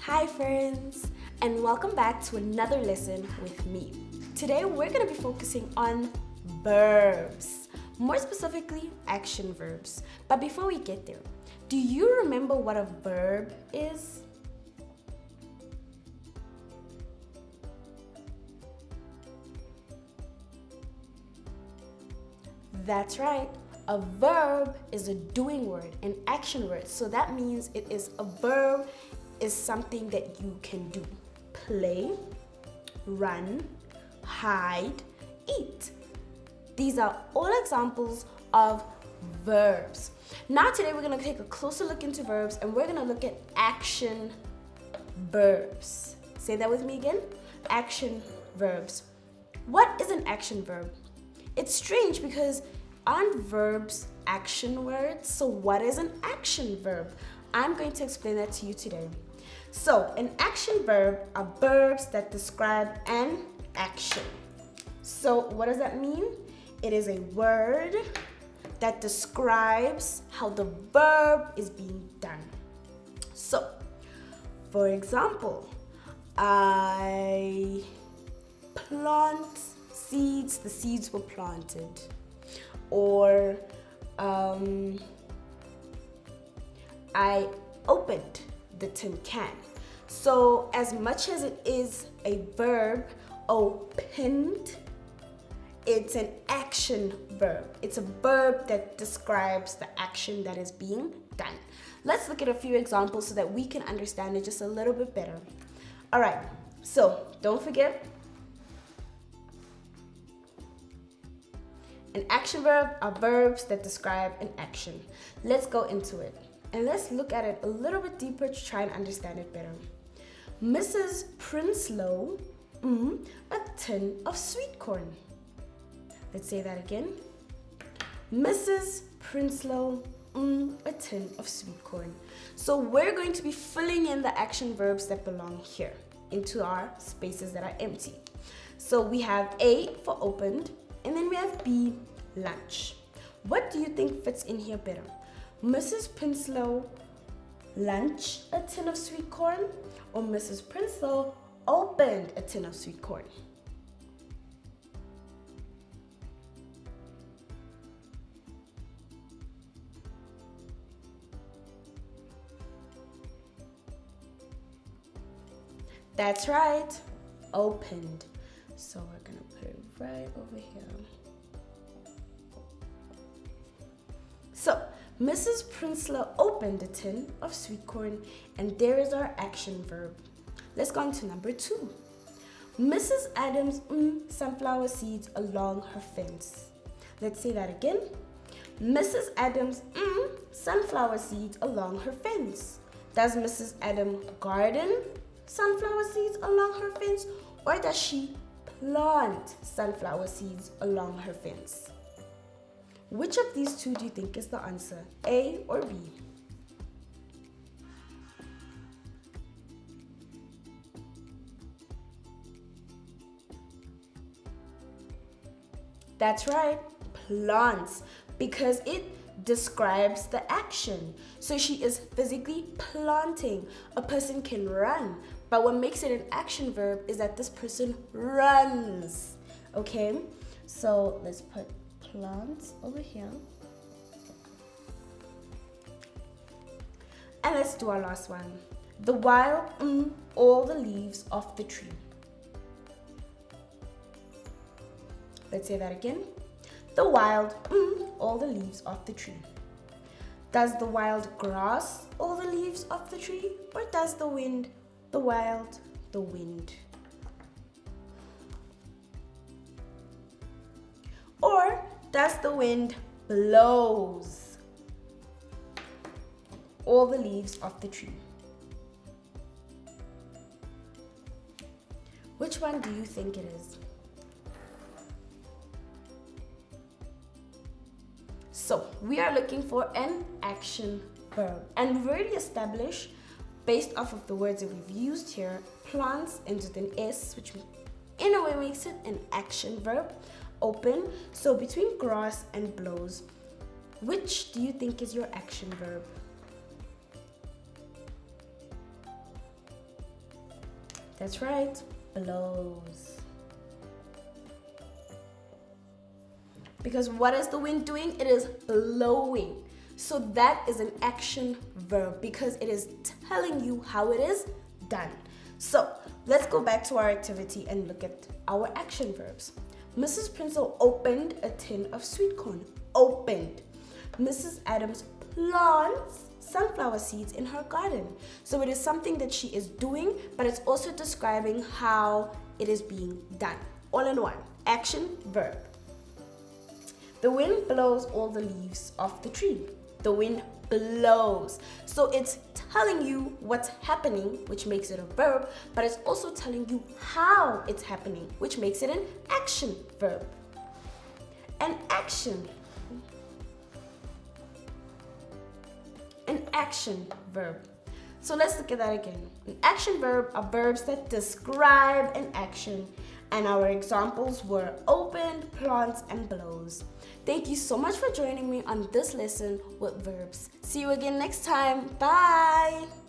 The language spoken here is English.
Hi friends, and welcome back to another lesson with me. Today we're going to be focusing on verbs, more specifically action verbs. But before we get there, do you remember what a verb is? That's right. A verb is a doing word, an action word. So that means it is a verb is something that you can do. Play, run, hide, eat. These are all examples of verbs. Now today we're going to take a closer look into verbs and we're going to look at action verbs. Say that with me again. Action verbs. What is an action verb? It's strange because aren't verbs action words? So what is an action verb? I'm going to explain that to you today. So an action verb are verbs that describe an action. So what does that mean? It is a word that describes how the verb is being done. So, for example, I plant seeds, the seeds were planted. Or I opened the tin can. So as much as it is a verb, opened, it's an action verb. It's a verb that describes the action that is being done. Let's look at a few examples so that we can understand it just a little bit better. All right, so don't forget, an action verb are verbs that describe an action. Let's go into it and let's look at it a little bit deeper to try and understand it better. Mrs. Prinsloo, a tin of sweet corn. Let's say that again. Mrs. Prinsloo, a tin of sweet corn. So we're going to be filling in the action verbs that belong here into our spaces that are empty. So we have A for opened, and then we have B, lunch. What do you think fits in here better? Mrs. Prinsloo, lunch a tin of sweet corn, or Mrs. Prinsloo opened a tin of sweet corn? That's right, opened. So we're gonna put it right over here. So, Mrs. Prinsloo opened a tin of sweet corn, and there is our action verb. Let's go on to number 2. Mrs. Adams sunflower seeds along her fence. Let's say that again. Mrs. Adams sunflower seeds along her fence. Does Mrs. Adams garden sunflower seeds along her fence, or does she plant sunflower seeds along her fence? Which of these two do you think is the answer, A or B? That's right, plants, because it describes the action. So she is physically planting. A person can run, but what makes it an action verb is that this person runs. Okay, so let's put plants over here. And let's do our last one. The wild all the leaves off the tree. Let's say that again. The wild all the leaves off the tree. Does the wild grass all the leaves off the tree, or does the wind, the wind? Or does the wind blows all the leaves off the tree? Which one do you think it is? So we are looking for an action verb, and we've already established, based off of the words that we've used here, plants ends with an S, which in a way makes it an action verb. Open, so between grass and blows, which do you think is your action verb? That's right, blows. Because what is the wind doing? It is blowing. So that is an action verb because it is telling you how it is done. So let's go back to our activity and look at our action verbs. Mrs. Prinzel opened a tin of sweet corn. Opened. Mrs. Adams plants sunflower seeds in her garden. So it is something that she is doing, but it's also describing how it is being done. All in one. Action verb. The wind blows all the leaves off the tree. The wind blows. So it's telling you what's happening, which makes it a verb, but it's also telling you how it's happening, which makes it an action verb. An action verb. So let's look at that again. An action verb are verbs that describe an action, and our examples were opened, plants, and blows. Thank you so much for joining me on this lesson with verbs. See you again next time. Bye!